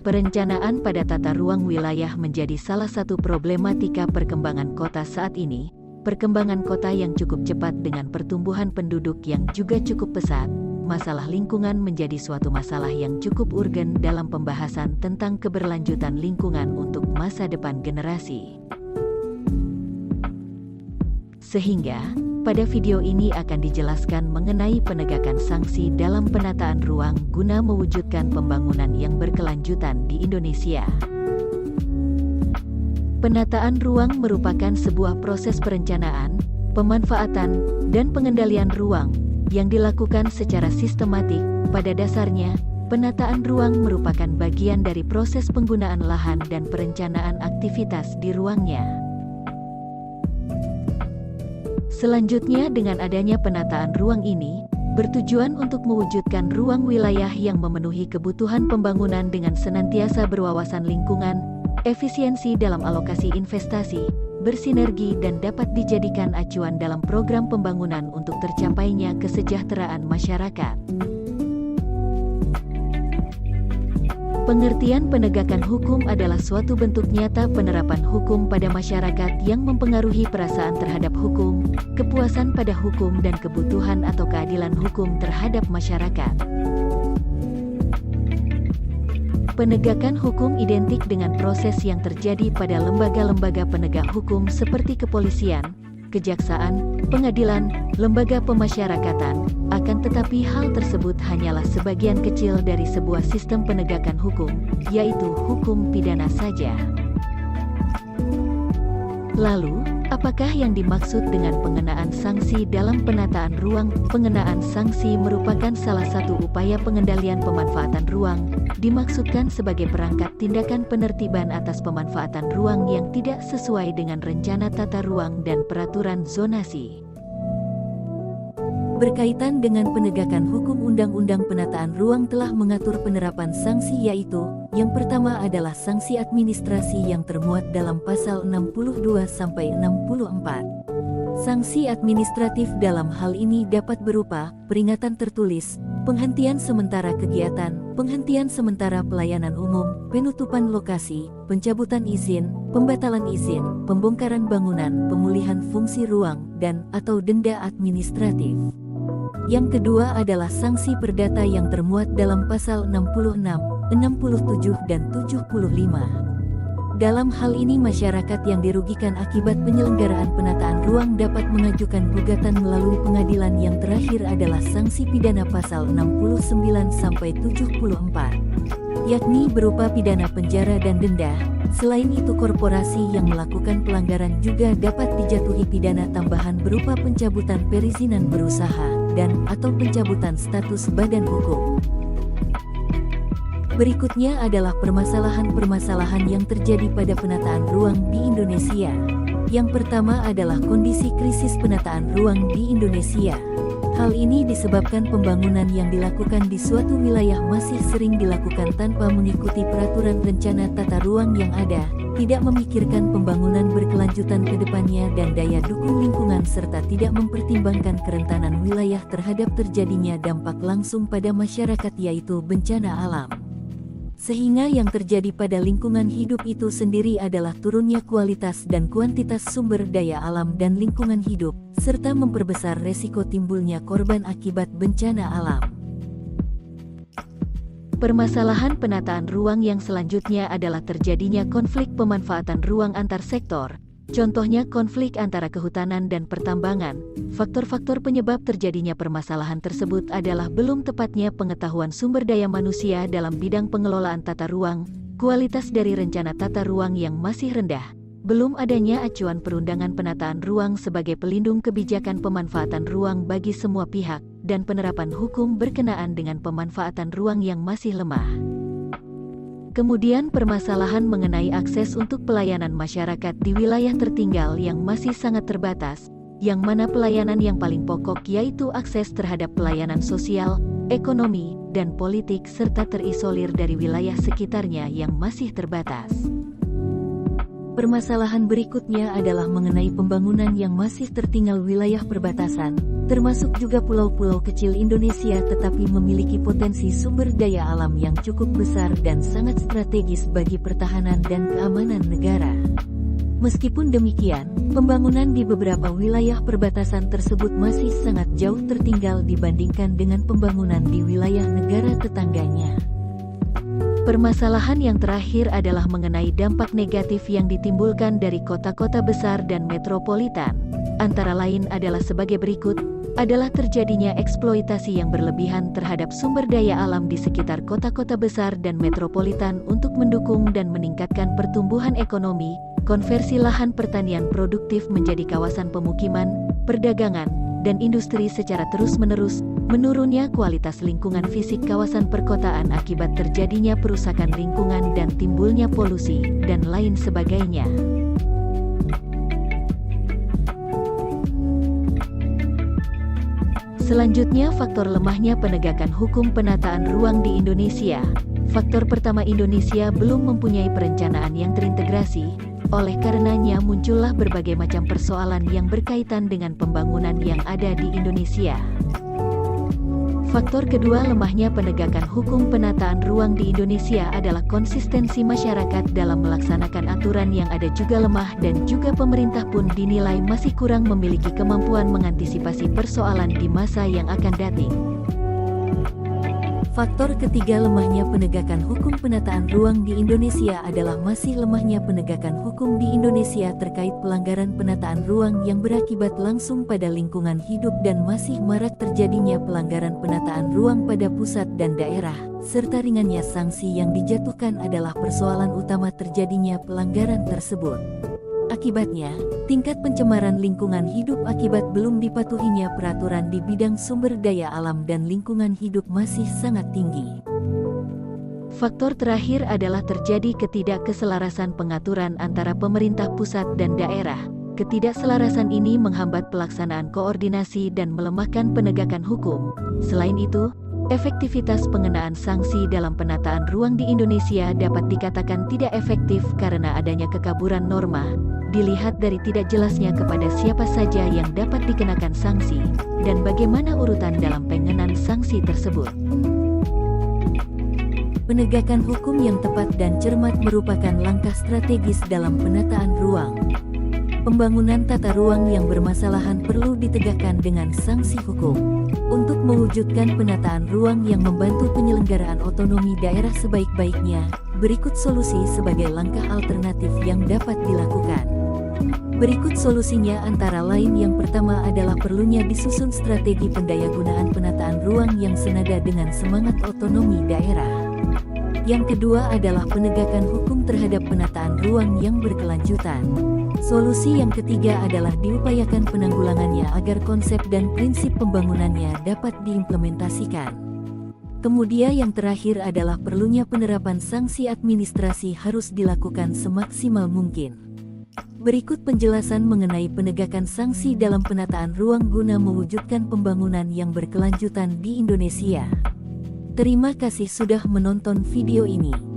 Perencanaan pada tata ruang wilayah menjadi salah satu problematika perkembangan kota saat ini. Perkembangan kota yang cukup cepat dengan pertumbuhan penduduk yang juga cukup pesat, masalah lingkungan menjadi suatu masalah yang cukup urgen dalam pembahasan tentang keberlanjutan lingkungan untuk masa depan generasi. Sehingga, pada video ini akan dijelaskan mengenai penegakan sanksi dalam penataan ruang guna mewujudkan pembangunan yang berkelanjutan di Indonesia. Penataan ruang merupakan sebuah proses perencanaan, pemanfaatan, dan pengendalian ruang yang dilakukan secara sistematik. Pada dasarnya, penataan ruang merupakan bagian dari proses penggunaan lahan dan perencanaan aktivitas di ruangnya. Selanjutnya, dengan adanya penataan ruang ini, bertujuan untuk mewujudkan ruang wilayah yang memenuhi kebutuhan pembangunan dengan senantiasa berwawasan lingkungan, efisiensi dalam alokasi investasi, bersinergi dan dapat dijadikan acuan dalam program pembangunan untuk tercapainya kesejahteraan masyarakat. Pengertian penegakan hukum adalah suatu bentuk nyata penerapan hukum pada masyarakat yang mempengaruhi perasaan terhadap hukum, kepuasan pada hukum dan kebutuhan atau keadilan hukum terhadap masyarakat. Penegakan hukum identik dengan proses yang terjadi pada lembaga-lembaga penegak hukum seperti kepolisian, kejaksaan, pengadilan, lembaga pemasyarakatan. Akan tetapi hal tersebut hanyalah sebagian kecil dari sebuah sistem penegakan hukum, yaitu hukum pidana saja. Lalu, apakah yang dimaksud dengan pengenaan sanksi dalam penataan ruang? Pengenaan sanksi merupakan salah satu upaya pengendalian pemanfaatan ruang, dimaksudkan sebagai perangkat tindakan penertiban atas pemanfaatan ruang yang tidak sesuai dengan rencana tata ruang dan peraturan zonasi. Berkaitan dengan penegakan hukum, Undang-Undang Penataan Ruang telah mengatur penerapan sanksi, yaitu yang pertama adalah sanksi administrasi yang termuat dalam pasal 62-64. Sanksi administratif dalam hal ini dapat berupa peringatan tertulis, penghentian sementara kegiatan, penghentian sementara pelayanan umum, penutupan lokasi, pencabutan izin, pembatalan izin, pembongkaran bangunan, pemulihan fungsi ruang, dan atau denda administratif. Yang kedua adalah sanksi perdata yang termuat dalam pasal 66, 67 dan 75. Dalam hal ini masyarakat yang dirugikan akibat penyelenggaraan penataan ruang dapat mengajukan gugatan melalui pengadilan. Yang terakhir adalah sanksi pidana pasal 69-74, yakni berupa pidana penjara dan denda. Selain itu, korporasi yang melakukan pelanggaran juga dapat dijatuhi pidana tambahan berupa pencabutan perizinan berusaha dan atau pencabutan status badan hukum. Berikutnya adalah permasalahan-permasalahan yang terjadi pada penataan ruang di Indonesia. Yang pertama adalah kondisi krisis penataan ruang di Indonesia. Hal ini disebabkan pembangunan yang dilakukan di suatu wilayah masih sering dilakukan tanpa mengikuti peraturan rencana tata ruang yang ada, tidak memikirkan pembangunan berkelanjutan ke depannya dan daya dukung lingkungan, serta tidak mempertimbangkan kerentanan wilayah terhadap terjadinya dampak langsung pada masyarakat, yaitu bencana alam. Sehingga yang terjadi pada lingkungan hidup itu sendiri adalah turunnya kualitas dan kuantitas sumber daya alam dan lingkungan hidup, serta memperbesar resiko timbulnya korban akibat bencana alam. Permasalahan penataan ruang yang selanjutnya adalah terjadinya konflik pemanfaatan ruang antar sektor. Contohnya konflik antara kehutanan dan pertambangan. Faktor-faktor penyebab terjadinya permasalahan tersebut adalah belum tepatnya pengetahuan sumber daya manusia dalam bidang pengelolaan tata ruang, kualitas dari rencana tata ruang yang masih rendah, belum adanya acuan perundangan penataan ruang sebagai pelindung kebijakan pemanfaatan ruang bagi semua pihak, dan penerapan hukum berkenaan dengan pemanfaatan ruang yang masih lemah. Kemudian permasalahan mengenai akses untuk pelayanan masyarakat di wilayah tertinggal yang masih sangat terbatas, yang mana pelayanan yang paling pokok yaitu akses terhadap pelayanan sosial, ekonomi, dan politik, serta terisolir dari wilayah sekitarnya yang masih terbatas. Permasalahan berikutnya adalah mengenai pembangunan yang masih tertinggal wilayah perbatasan, termasuk juga pulau-pulau kecil Indonesia, tetapi memiliki potensi sumber daya alam yang cukup besar dan sangat strategis bagi pertahanan dan keamanan negara. Meskipun demikian, pembangunan di beberapa wilayah perbatasan tersebut masih sangat jauh tertinggal dibandingkan dengan pembangunan di wilayah negara tetangganya. Permasalahan yang terakhir adalah mengenai dampak negatif yang ditimbulkan dari kota-kota besar dan metropolitan. Antara lain adalah sebagai berikut, adalah terjadinya eksploitasi yang berlebihan terhadap sumber daya alam di sekitar kota-kota besar dan metropolitan untuk mendukung dan meningkatkan pertumbuhan ekonomi, konversi lahan pertanian produktif menjadi kawasan pemukiman, perdagangan, dan industri secara terus-menerus, menurunnya kualitas lingkungan fisik kawasan perkotaan akibat terjadinya perusakan lingkungan dan timbulnya polusi, dan lain sebagainya. Selanjutnya, faktor lemahnya penegakan hukum penataan ruang di Indonesia. Faktor pertama, Indonesia belum mempunyai perencanaan yang terintegrasi, oleh karenanya muncullah berbagai macam persoalan yang berkaitan dengan pembangunan yang ada di Indonesia. Faktor kedua, lemahnya penegakan hukum penataan ruang di Indonesia adalah konsistensi masyarakat dalam melaksanakan aturan yang ada juga lemah, dan juga pemerintah pun dinilai masih kurang memiliki kemampuan mengantisipasi persoalan di masa yang akan datang. Faktor ketiga, lemahnya penegakan hukum penataan ruang di Indonesia adalah masih lemahnya penegakan hukum di Indonesia terkait pelanggaran penataan ruang yang berakibat langsung pada lingkungan hidup, dan masih marak terjadinya pelanggaran penataan ruang pada pusat dan daerah, serta ringannya sanksi yang dijatuhkan adalah persoalan utama terjadinya pelanggaran tersebut. Akibatnya, tingkat pencemaran lingkungan hidup akibat belum dipatuhinya peraturan di bidang sumber daya alam dan lingkungan hidup masih sangat tinggi. Faktor terakhir adalah terjadi ketidakkeselarasan pengaturan antara pemerintah pusat dan daerah. Ketidakselarasan ini menghambat pelaksanaan koordinasi dan melemahkan penegakan hukum. Selain itu, efektivitas pengenaan sanksi dalam penataan ruang di Indonesia dapat dikatakan tidak efektif karena adanya kekaburan norma, dilihat dari tidak jelasnya kepada siapa saja yang dapat dikenakan sanksi, dan bagaimana urutan dalam pengenaan sanksi tersebut. Penegakan hukum yang tepat dan cermat merupakan langkah strategis dalam penataan ruang. Pembangunan tata ruang yang bermasalahan perlu ditegakkan dengan sanksi hukum. Untuk mewujudkan penataan ruang yang membantu penyelenggaraan otonomi daerah sebaik-baiknya, berikut solusi sebagai langkah alternatif yang dapat dilakukan. Berikut solusinya antara lain: yang pertama adalah perlunya disusun strategi pendayagunaan penataan ruang yang senada dengan semangat otonomi daerah. Yang kedua adalah penegakan hukum terhadap penataan ruang yang berkelanjutan. Solusi yang ketiga adalah diupayakan penanggulangannya agar konsep dan prinsip pembangunannya dapat diimplementasikan. Kemudian yang terakhir adalah perlunya penerapan sanksi administrasi harus dilakukan semaksimal mungkin. Berikut penjelasan mengenai penegakan sanksi dalam penataan ruang guna mewujudkan pembangunan yang berkelanjutan di Indonesia. Terima kasih sudah menonton video ini.